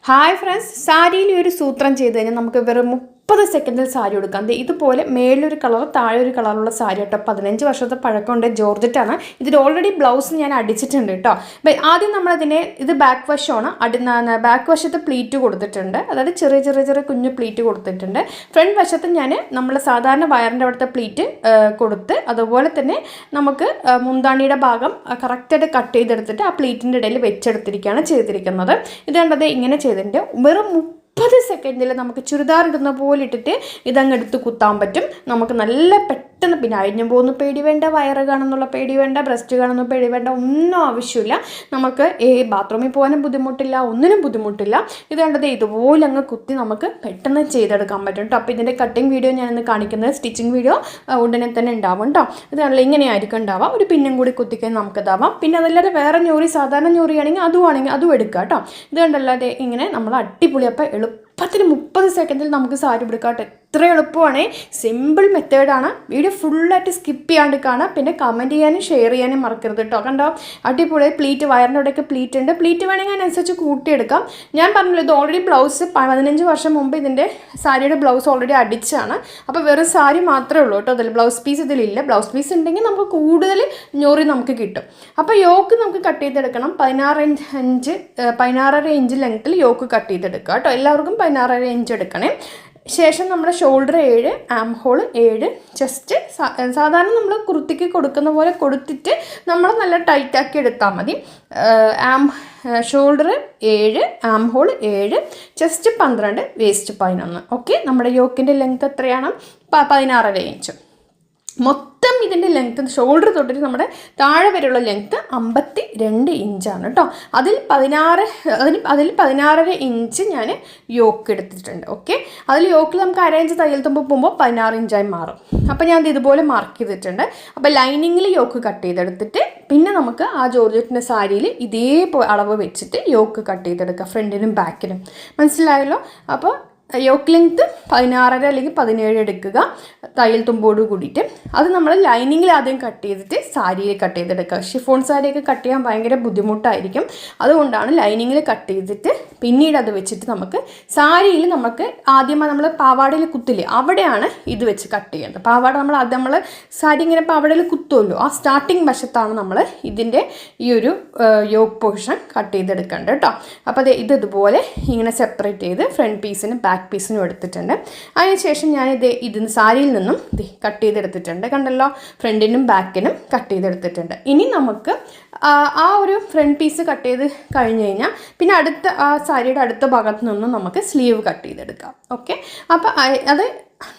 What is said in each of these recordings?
Hi friends, സാരിയിൽ ഒരു സൂത്രം ചെയ്ത് കഴിഞ്ഞാൽ നമുക്ക് വെറും 30 സെക്കൻഡിൽ സാരി എടുക്കാം. ഇതുപോലെ മേലൊരു കളർ താഴെ ഒരു കളറുള്ള സാരി കേട്ടോ. 15 വർഷത്തെ പഴക്കമുണ്ട്. ജോർജറ്റാണ്. ഇതിൽ ഓൾറെഡി ബ്ലൗസ് ഞാൻ അടിച്ചിട്ടുണ്ട് കേട്ടോ. ആദ്യം നമ്മളതിനെ ഇത് ബാക്ക് വശമാണ്. ബാക്ക് വശത്ത് പ്ലീറ്റ് കൊടുത്തിട്ടുണ്ട്, അതായത് ചെറിയ ചെറിയ ചെറിയ കുഞ്ഞു പ്ലീറ്റ് കൊടുത്തിട്ടുണ്ട്. ഫ്രണ്ട് വശത്ത് ഞാൻ നമ്മൾ സാധാരണ വയറിൻ്റെ അവിടുത്തെ പ്ലീറ്റ് കൊടുത്ത് അതുപോലെ തന്നെ നമുക്ക് മുന്താണിയുടെ ഭാഗം കറക്റ്റായിട്ട് കട്ട് ചെയ്തെടുത്തിട്ട് ആ പ്ലീറ്റിൻ്റെ ഇടയിൽ വെച്ചെടുത്തിരിക്കുകയാണ് ചെയ്തിരിക്കുന്നത്. ഇത് കണ്ടത് ഇങ്ങനെ ചെയ്തിട്ടുണ്ട്. വെറും 30 സെക്കൻഡിൽ നമുക്ക് ചുരിദാർ ഇടുന്ന പോലെ ഇട്ടിട്ട് ഇതങ്ങ് എടുത്ത് കുത്താൻ പറ്റും. നമുക്ക് നല്ല പെട്ടെന്ന്, പിന്നെ അഴിഞ്ഞു പോകുന്ന പേടി വേണ്ട, വയറ് കാണുന്നുള്ള പേടി വേണ്ട, ബ്രസ്റ്റ് കാണുന്ന പേടി വേണ്ട, ഒന്നും ആവശ്യമില്ല. നമുക്ക് ബാത്റൂമിൽ പോകാനും ബുദ്ധിമുട്ടില്ല, ഒന്നിനും ബുദ്ധിമുട്ടില്ല. ഇത് കണ്ടത് ഇതുപോലെ അങ്ങ് കുത്തി നമുക്ക് പെട്ടെന്ന് ചെയ്തെടുക്കാൻ പറ്റും കേട്ടോ. അപ്പോൾ ഇതിൻ്റെ കട്ടിങ് വീഡിയോ ഞാനിന്ന് കാണിക്കുന്നത്, സ്റ്റിച്ചിങ് വീഡിയോ ഉടനെ തന്നെ ഉണ്ടാവും കേട്ടോ. ഇത് കണ്ടില്ല, ഇങ്ങനെയായിരിക്കും ഉണ്ടാവാം. ഒരു പിന്നും കൂടി കുത്തിക്കാൻ നമുക്കിതാവാം. പിന്നെ അതല്ലാതെ വേറെ ഞോറി, സാധാരണ ഞോറിയാണെങ്കിൽ അതും എടുക്കുക കേട്ടോ. ഇത് കണ്ടല്ലാതെ ഇങ്ങനെ നമ്മൾ അടിപൊളി. അപ്പോൾ എളുപ്പത്തിന് 30 സെക്കൻഡിൽ നമുക്ക് സാരി എടുക്കാം കേട്ടോ. ഇത്ര എളുപ്പമാണ്, സിമ്പിൾ മെത്തേഡാണ്. വീഡിയോ ഫുള്ളായിട്ട് സ്കിപ്പ് ചെയ്യാണ്ട് കാണാം. പിന്നെ കമൻറ്റ് ചെയ്യാനും ഷെയർ ചെയ്യാനും മറക്കരുത് കേട്ടോ. കണ്ടോ, അടിപൊളി. പ്ലീറ്റ്, വയറിൻ്റെ അവിടെയൊക്കെ പ്ലീറ്റ് ഉണ്ട്. പ്ലീറ്റ് വേണമെങ്കിൽ അതിനനുസരിച്ച് കൂട്ടിയെടുക്കാം. ഞാൻ പറഞ്ഞല്ലോ, ഇത് ഓൾറെഡി ബ്ലൗസ് 15 വർഷം മുമ്പ് ഇതിൻ്റെ സാരിയുടെ ബ്ലൗസ് ഓൾറെഡി അടിച്ചാണ്. അപ്പോൾ വെറും സാരി മാത്രമേ ഉള്ളൂ കേട്ടോ. അതിൽ ബ്ലൗസ് പീസ് ഇതിലില്ല. ബ്ലൗസ് പീസ് ഉണ്ടെങ്കിൽ നമുക്ക് കൂടുതൽ ഞൊറി നമുക്ക് കിട്ടും. അപ്പോൾ യോക്ക് നമുക്ക് കട്ട് ചെയ്തെടുക്കണം. 16.5 ഇഞ്ച് ലെങ്ത്തിൽ യോക്ക് കട്ട് ചെയ്തെടുക്കുക കേട്ടോ. എല്ലാവർക്കും 16.5 ഇഞ്ച് എടുക്കണേ. ശേഷം നമ്മുടെ ഷോൾഡർ 7, ആം ഹോൾ 7, ചെസ്റ്റ് സാധാരണ നമ്മൾ കുർത്തിക്ക് കൊടുക്കുന്ന പോലെ കൊടുത്തിട്ട് നമ്മൾ നല്ല ടൈറ്റാക്കി എടുത്താൽ മതി. Shoulder 7, arm hole 7, chest 12, waste 11. Okay, നമ്മുടെ യോക്കിൻ്റെ ലെങ്ത് എത്രയാണ്? 16.5 ഇഞ്ച്. മൊത്തം ഇതിൻ്റെ ലെങ്ത്ത് ഷോൾഡർ തൊട്ടിട്ട് നമ്മുടെ താഴെ വരെയുള്ള ലെങ്ത്ത് 52 ഇഞ്ചാണ് കേട്ടോ. അതിൽ 16.5 ഇഞ്ച് ഞാൻ യോക്ക് എടുത്തിട്ടുണ്ട്. ഓക്കെ, അതിൽ യോക്കിൽ നമുക്ക് 1/2 ഇഞ്ച് തയ്യൽ തുമ്പ് പോകുമ്പോൾ 16 ഇഞ്ചായി മാറും. അപ്പോൾ ഞാൻ ഇതുപോലെ മാർക്ക് ചെയ്തിട്ടുണ്ട്. അപ്പോൾ ലൈനിങ്ങിൽ യോക്ക് കട്ട് ചെയ്തെടുത്തിട്ട് പിന്നെ നമുക്ക് ആ ജോർജറ്റിൻ്റെ സാരിയിൽ ഇതേ അളവ് വെച്ചിട്ട് യോക്ക് കട്ട് ചെയ്തെടുക്കുക, ഫ്രണ്ടിനും ബാക്കിനും. മനസ്സിലായല്ലോ? അപ്പോൾ യോക്ക് ലെങ്ത്ത് 16.5 അല്ലെങ്കിൽ 17 എടുക്കുക തയ്യൽ തുമ്പോട് കൂടിയിട്ട്. അത് നമ്മൾ ലൈനിങ്ങിൽ ആദ്യം കട്ട് ചെയ്തിട്ട് സാരിയിൽ കട്ട് ചെയ്തെടുക്കുക. ഷിഫോൺ സാരിയൊക്കെ കട്ട് ചെയ്യാൻ ഭയങ്കര ബുദ്ധിമുട്ടായിരിക്കും. അതുകൊണ്ടാണ് ലൈനിങ്ങിൽ കട്ട് ചെയ്തിട്ട് പിന്നീട് അത് വെച്ചിട്ട് നമുക്ക് സാരിയിൽ നമുക്ക് ആദ്യമായി നമ്മൾ പാവാടയിൽ കുത്തില്ലേ, അവിടെയാണ് ഇത് വെച്ച് കട്ട് ചെയ്യേണ്ടത്. പാവാട നമ്മൾ സാരി ഇങ്ങനെ പാവാടയിൽ കുത്തുമല്ലോ, ആ സ്റ്റാർട്ടിങ് വശത്താണ് നമ്മൾ ഇതിൻ്റെ ഈ ഒരു യോക്ക് പോർഷൻ കട്ട് ചെയ്തെടുക്കേണ്ടത് കേട്ടോ. അപ്പോൾ ഇതുപോലെ ഇങ്ങനെ സെപ്പറേറ്റ് ചെയ്ത് ഫ്രണ്ട് പീസിനും ബാക്ക് പീസിനും എടുത്തിട്ടുണ്ട്. അതിനുശേഷം ഞാൻ ഇതിന് സാരിയിൽ നിന്നും കട്ട് ചെയ്തെടുത്തിട്ടുണ്ട്. കണ്ടല്ലോ, ഫ്രണ്ടിനും ബാക്കിനും കട്ട് ചെയ്തെടുത്തിട്ടുണ്ട്. ഇനി നമുക്ക് ആ ഒരു ഫ്രണ്ട് പീസ് കട്ട് ചെയ്ത് കഴിഞ്ഞ് കഴിഞ്ഞാൽ പിന്നെ ആ സാരിയുടെ അടുത്ത ഭാഗത്ത് നിന്നും നമുക്ക് സ്ലീവ് കട്ട് ചെയ്തെടുക്കാം. ഓക്കെ, അപ്പോൾ അത്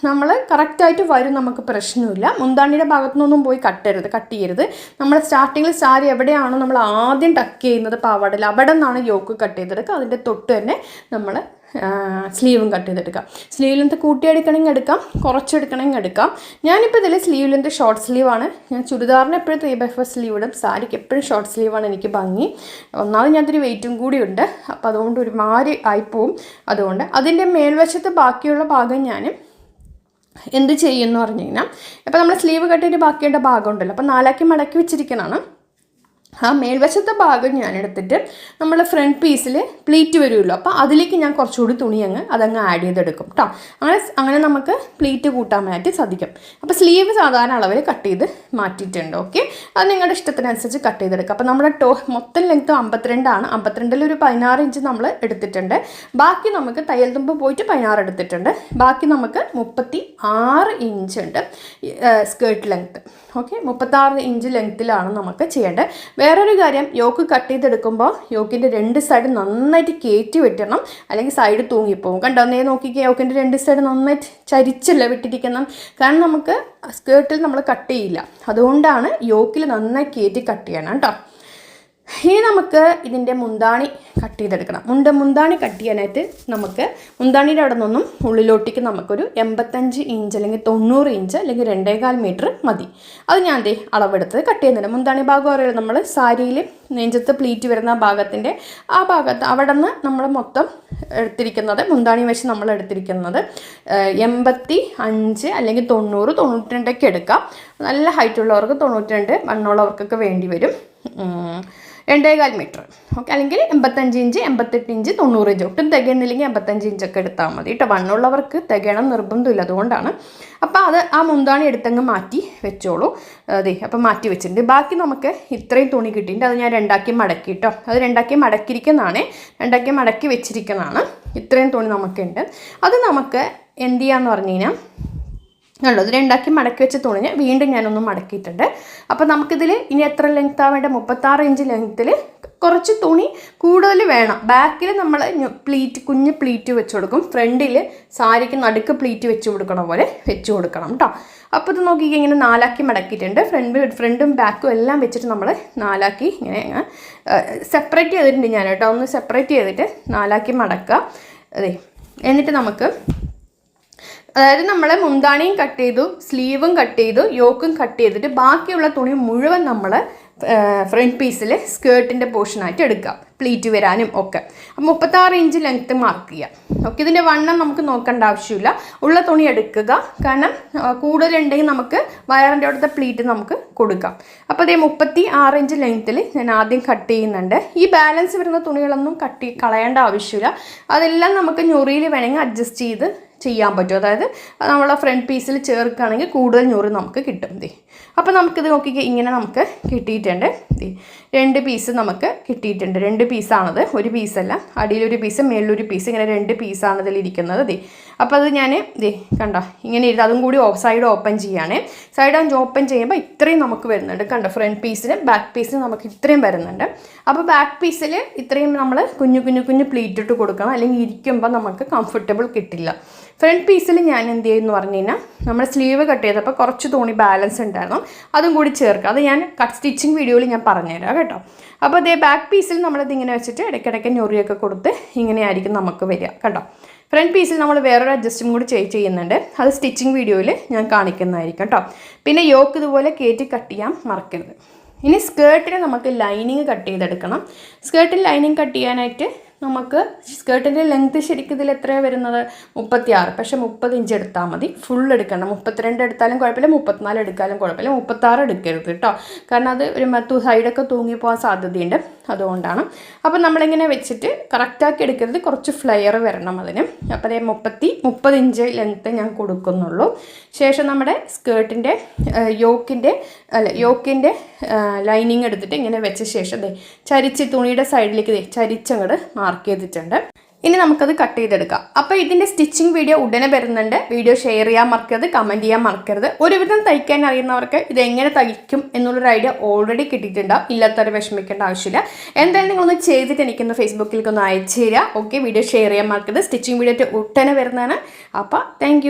നമ്മൾ കറക്റ്റായിട്ട് വരും, നമുക്ക് പ്രശ്നമില്ല. മുന്താണിയുടെ ഭാഗത്തു നിന്നൊന്നും പോയി കട്ട് ചെയ്യരുത്. നമ്മൾ സ്റ്റാർട്ടിങ്ങിൽ സാരി എവിടെയാണോ നമ്മൾ ആദ്യം ടക്ക് ചെയ്യുന്നത് പാവാടയിൽ, അവിടെ നിന്നാണ് യോക്ക് കട്ട് ചെയ്തെടുക്കുക. അതിൻ്റെ തൊട്ട് തന്നെ നമ്മൾ സ്ലീവും കട്ട് ചെയ്തെടുക്കാം. സ്ലീവ് ലെന്ത് കൂട്ടിയെടുക്കണമെങ്കിൽ എടുക്കാം, കുറച്ചെടുക്കണമെങ്കിൽ എടുക്കാം. ഞാനിപ്പോൾ ഇതിൽ സ്ലീവ് ലെന്ത് ഷോർട്ട് സ്ലീവാണ്. ഞാൻ ചുരിദാറിന് എപ്പോഴും 3/4 സ്ലീവ് ഇടും. സാരിക്ക് എപ്പോഴും ഷോർട്ട് സ്ലീവാണ് എനിക്ക് ഭംഗി. ഒന്നാമത് ഞാനൊരു വെയിറ്റും കൂടി ഉണ്ട്, അപ്പോൾ അതുകൊണ്ട് ഒരുമാതിരി ആയിപ്പോവും. അതുകൊണ്ട് അതിൻ്റെ മേൽവശത്ത് ബാക്കിയുള്ള ഭാഗം ഞാൻ എന്ത് ചെയ്യുമെന്ന് പറഞ്ഞു കഴിഞ്ഞാൽ, ഇപ്പോൾ നമ്മൾ സ്ലീവ് കട്ടിയിട്ട് ബാക്കിയുടെ ഭാഗം ഉണ്ടല്ലോ, അപ്പോൾ 4ആക്കി മടക്കി വെച്ചിരിക്കണതാണ്. ആ മേൽവശത്തെ ഭാഗം ഞാൻ എടുത്തിട്ട് നമ്മൾ ഫ്രണ്ട് പീസിൽ പ്ലീറ്റ് വരുമല്ലോ, അപ്പോൾ അതിലേക്ക് ഞാൻ കുറച്ചുകൂടി തുണി അതങ്ങ് ആഡ് ചെയ്തെടുക്കും കേട്ടോ. അങ്ങനെ നമുക്ക് പ്ലീറ്റ് കൂട്ടാൻ വേണ്ടി സാധിക്കും. അപ്പോൾ സ്ലീവ് സാധാരണ അളവിൽ കട്ട് ചെയ്ത് മാറ്റിയിട്ടുണ്ട്. ഓക്കെ, അത് നിങ്ങളുടെ ഇഷ്ടത്തിനനുസരിച്ച് കട്ട് ചെയ്തെടുക്കുക. അപ്പോൾ നമ്മുടെ മൊത്തം ലെങ്ത്ത് 52 ആണ്. 52-ൽ ഒരു 16 ഇഞ്ച് നമ്മൾ എടുത്തിട്ടുണ്ട്. ബാക്കി നമുക്ക് തയ്യൽ തുമ്പ് പോയിട്ട് 16 എടുത്തിട്ടുണ്ട്. ബാക്കി നമുക്ക് 36 ഇഞ്ച് ഉണ്ട് സ്കേർട്ട് ലെങ്ത്ത്. ഓക്കെ, 36 ഇഞ്ച് ലെങ്ത്തിലാണ് നമുക്ക് ചെയ്യേണ്ടത്. വേറൊരു കാര്യം, യോക്ക് കട്ട് ചെയ്തെടുക്കുമ്പോൾ യോക്കിൻ്റെ 2 സൈഡ് നന്നായിട്ട് കയറ്റി വെട്ടണം, അല്ലെങ്കിൽ സൈഡ് തൂങ്ങിപ്പോവും. കണ്ടോ, നോക്കിക്കുക, യോക്കിൻ്റെ 2 സൈഡ് നന്നായിട്ട് ചരിച്ചല്ല വിട്ടിരിക്കണം. കാരണം നമുക്ക് സ്കേർട്ടിൽ നമ്മൾ കട്ട് ചെയ്യില്ല, അതുകൊണ്ടാണ് യോക്കിൽ നന്നായി കയറ്റി കട്ട് ചെയ്യണം കേട്ടോ. ഇനി നമുക്ക് ഇതിൻ്റെ മുന്താണി കട്ട് ചെയ്തെടുക്കണം. മുന്താണി കട്ട് ചെയ്യാനായിട്ട് നമുക്ക് മുന്താണിയുടെ അവിടെ നിന്നും ഉള്ളിലോട്ടേക്ക് നമുക്കൊരു 85 ഇഞ്ച് അല്ലെങ്കിൽ 90 ഇഞ്ച് അല്ലെങ്കിൽ 2.25 മീറ്റർ മതി. അത് ഞാൻ അളവെടുത്ത് കട്ട് ചെയ്യുന്നുണ്ട്. മുന്താണി ഭാഗം അറിയാം, നമ്മൾ സാരിയിൽ നെഞ്ചത്ത് പ്ലീറ്റ് വരുന്ന ഭാഗത്തിൻ്റെ ആ ഭാഗത്ത് അവിടെ നിന്ന് നമ്മൾ മൊത്തം എടുത്തിരിക്കുന്നത്, മുന്താണി വശം നമ്മൾ എടുത്തിരിക്കുന്നത് 85 അല്ലെങ്കിൽ 90, 92 എടുക്കാം. നല്ല ഹൈറ്റുള്ളവർക്ക് 92, വണ്ണമുള്ളവർക്കൊക്കെ വേണ്ടി വരും. 2.25 മീറ്റർ. ഓക്കെ, അല്ലെങ്കിൽ 85 ഇഞ്ച്, 88 ഇഞ്ച്, 90 ഇഞ്ച്. ഒട്ടും തികയുന്നില്ലെങ്കിൽ 85 ഇഞ്ചൊക്കെ എടുത്താൽ മതി കേട്ടോ. വണ്ണുള്ളവർക്ക് തികയണം നിർബന്ധമില്ല, അതുകൊണ്ടാണ്. അപ്പോൾ അത് ആ മുന്താണി എടുത്തങ്ങ് മാറ്റി വെച്ചോളൂ. അതെ, അപ്പം മാറ്റി വെച്ചിട്ടുണ്ട്. ബാക്കി നമുക്ക് ഇത്രയും തുണി കിട്ടിയിട്ടുണ്ട്. അത് ഞാൻ രണ്ടാക്കി മടക്കി കേട്ടോ. അത് രണ്ടാക്കി മടക്കിയിരിക്കുന്നതാണ്, രണ്ടാക്കി മടക്കി വെച്ചിരിക്കുന്നതാണ്. ഇത്രയും തുണി നമുക്കുണ്ട്. അത് നമുക്ക് എന്ത് ചെയ്യാന്ന് പറഞ്ഞു കഴിഞ്ഞാൽ കണ്ടോ, ഇത് രണ്ടാക്കി മടക്കി വെച്ച തുണിഞ്ഞ് വീണ്ടും ഞാനൊന്ന് മടക്കിയിട്ടുണ്ട്. അപ്പോൾ നമുക്കിതിൽ ഇനി എത്ര ലെങ്ത്താണ് വേണ്ടത്? 36 ഇഞ്ച് ലെങ്ത്തിൽ കുറച്ച് തുണി കൂടുതൽ വേണം. ബാക്കിൽ നമ്മൾ കുഞ്ഞ് പ്ലീറ്റ് വെച്ച് കൊടുക്കും. ഫ്രണ്ടിൽ സാരിക്ക് നടുക്ക് പ്ലീറ്റ് വെച്ച് കൊടുക്കണ പോലെ വെച്ച് കൊടുക്കണം കേട്ടോ. അപ്പോൾ ഇത് നോക്കിക്കുക, ഇങ്ങനെ 4ആക്കി മടക്കിയിട്ടുണ്ട്. ഫ്രണ്ടും ബാക്കും എല്ലാം വെച്ചിട്ട് നമ്മൾ 4ആക്കി ഇങ്ങനെ സെപ്പറേറ്റ് ചെയ്തിട്ടുണ്ട് ഞാൻ കേട്ടോ. ഒന്ന് സെപ്പറേറ്റ് ചെയ്തിട്ട് 4ആക്കി മടക്കുക. അതെ, എന്നിട്ട് നമുക്ക് അതായത് നമ്മൾ മുന്താണിയും കട്ട് ചെയ്തു, സ്ലീവും കട്ട് ചെയ്തു, യോക്കും കട്ട് ചെയ്തിട്ട് ബാക്കിയുള്ള തുണി മുഴുവൻ നമ്മൾ ഫ്രണ്ട് പീസിൽ സ്കേർട്ടിൻ്റെ പോർഷനായിട്ട് എടുക്കുക, പ്ലീറ്റ് വരാനും ഒക്കെ. അപ്പം 36 ഇഞ്ച് ലെങ്ത്ത് മാർക്ക് ചെയ്യുക. ഓക്കെ, ഇതിൻ്റെ വണ്ണം നമുക്ക് നോക്കേണ്ട ആവശ്യമില്ല, ഉള്ള തുണി എടുക്കുക. കാരണം കൂടുതലുണ്ടെങ്കിൽ നമുക്ക് വയറിൻ്റെ അവിടുത്തെ പ്ലീറ്റ് നമുക്ക് കൊടുക്കാം. അപ്പോൾ അതേ 36 ഇഞ്ച് ലെങ്ത്തിൽ ഞാൻ ആദ്യം കട്ട് ചെയ്യുന്നുണ്ട്. ഈ ബാലൻസ് വരുന്ന തുണികളൊന്നും കളയേണ്ട ആവശ്യമില്ല. അതെല്ലാം നമുക്ക് ഞൊറിയിൽ വേണമെങ്കിൽ അഡ്ജസ്റ്റ് ചെയ്ത് ചെയ്യാൻ പറ്റും. അതായത് നമ്മൾ ഫ്രണ്ട് പീസിൽ ചേർക്കുകയാണെങ്കിൽ കൂടുതൽ ഞൊറി നമുക്ക് കിട്ടും. അപ്പോൾ നമുക്കിത് നോക്കിക്കുക, ഇങ്ങനെ നമുക്ക് കിട്ടിയിട്ടുണ്ട്. 2 പീസ് നമുക്ക് കിട്ടിയിട്ടുണ്ട്. 2 പീസാണത്, ഒരു പീസല്ല. അടിയിലൊരു പീസ്, മേളിലൊരു പീസ്, ഇങ്ങനെ 2 പീസാണ് ഇതിലിരിക്കുന്നത്. അപ്പോൾ അത് ഞാൻ കണ്ടോ ഇങ്ങനെ ഇരുന്ന് അതും കൂടി സൈഡ് ഓപ്പൺ ചെയ്യുകയാണ്. സൈഡ് ഓപ്പൺ ചെയ്യുമ്പോൾ ഇത്രയും നമുക്ക് വരുന്നുണ്ട്. കണ്ടോ, ഫ്രണ്ട് പീസിന് ബാക്ക് പീസിന് നമുക്ക് ഇത്രയും വരുന്നുണ്ട്. അപ്പോൾ ബാക്ക് പീസിൽ ഇത്രയും നമ്മൾ കുഞ്ഞു പ്ലീറ്റ് ഇട്ട് കൊടുക്കണം, അല്ലെങ്കിൽ ഇരിക്കുമ്പോൾ നമുക്ക് കംഫർട്ടബിൾ കിട്ടില്ല. ഫ്രണ്ട് പീസിൽ ഞാൻ എന്ത് ചെയ്യുമെന്ന് പറഞ്ഞു കഴിഞ്ഞാൽ നമ്മൾ സ്ലീവ് കട്ട് ചെയ്തപ്പോൾ കുറച്ച് തുണി ബാലൻസ് ഉണ്ടായിരുന്നു, അതും കൂടി ചേർക്കുക. അത് ഞാൻ സ്റ്റിച്ചിങ് വീഡിയോയിൽ ഞാൻ പറഞ്ഞുതരാം കേട്ടോ. അപ്പോൾ അതേ ബാക്ക് പീസിൽ നമ്മളിത് ഇങ്ങനെ വെച്ചിട്ട് ഇടയ്ക്കിടയ്ക്ക് ഞൊറിയൊക്കെ കൊടുത്ത് ഇങ്ങനെയായിരിക്കും നമുക്ക് വരിക. കണ്ടോ, ഫ്രണ്ട് പീസിൽ നമ്മൾ വേറൊരു അഡ്ജസ്റ്റും കൂടി ചെയ്യുന്നുണ്ട്. അത് സ്റ്റിച്ചിങ് വീഡിയോയിൽ ഞാൻ കാണിക്കുന്നതായിരിക്കും കേട്ടോ. പിന്നെ യോക്ക് ഇതുപോലെ കയറ്റി കട്ട് ചെയ്യാൻ മറക്കരുത്. ഇനി സ്കേർട്ടിന് നമുക്ക് ലൈനിങ് കട്ട് ചെയ്തെടുക്കണം. സ്കേർട്ടിൽ ലൈനിങ് കട്ട് ചെയ്യാനായിട്ട് നമുക്ക് സ്കേർട്ടിൻ്റെ ലെങ്ത്ത് ശരിക്കും ഇതിൽ എത്രയാണ് വരുന്നത്? 36. പക്ഷേ 30 ഇഞ്ച് എടുത്താൽ മതി. ഫുൾ എടുക്കണം. 32 എടുത്താലും കുഴപ്പമില്ല, 34 എടുത്താലും കുഴപ്പമില്ല. 36 എടുക്കരുത് കേട്ടോ. കാരണം അത് ഒരു സൈഡൊക്കെ തൂങ്ങിപ്പോകാൻ സാധ്യതയുണ്ട്, അതുകൊണ്ടാണ്. അപ്പോൾ നമ്മളിങ്ങനെ വെച്ചിട്ട് കറക്റ്റാക്കി എടുക്കരുത്, കുറച്ച് ഫ്ലെയർ വരണം അതിന്. അപ്പോൾ അതേ 30 ഇഞ്ച് ലെങ്ത്ത് ഞാൻ കൊടുക്കുന്നുള്ളൂ. ശേഷം നമ്മുടെ സ്കേർട്ടിൻ്റെ യോക്കിൻ്റെ ലൈനിങ് എടുത്തിട്ട് ഇങ്ങനെ വെച്ച ശേഷം ചരിച്ച് തുണിയുടെ സൈഡിലേക്ക് ചരിച്ചങ്ങോട്ട് മാർക്ക് ചെയ്തിട്ടുണ്ട്. ഇനി നമുക്കത് കട്ട് ചെയ്തെടുക്കാം. അപ്പോൾ ഇതിൻ്റെ സ്റ്റിച്ചിങ് വീഡിയോ ഉടനെ വരുന്നുണ്ട്. വീഡിയോ ഷെയർ ചെയ്യാൻ മറക്കരുത്, കമൻറ്റ് ചെയ്യാൻ മറക്കരുത്. ഒരുവിധം തയ്ക്കാൻ അറിയുന്നവർക്ക് ഇതെങ്ങനെ തയ്ക്കും എന്നുള്ളൊരു ഐഡിയ ഓൾറെഡി കിട്ടിയിട്ടുണ്ടാവും. ഇല്ലാത്തവർ വിഷമിക്കേണ്ട ആവശ്യമില്ല. എന്തായാലും നിങ്ങളൊന്ന് ചെയ്തിട്ട് എനിക്കൊന്ന് ഫേസ്ബുക്കിലേക്ക് ഒന്ന് അയച്ചു തരിക. ഓക്കെ, വീഡിയോ ഷെയർ ചെയ്യാൻ മറക്കരുത്. സ്റ്റിച്ചിങ് വീഡിയോ ഉടനെ വരുന്നതാണ്. അപ്പോൾ താങ്ക്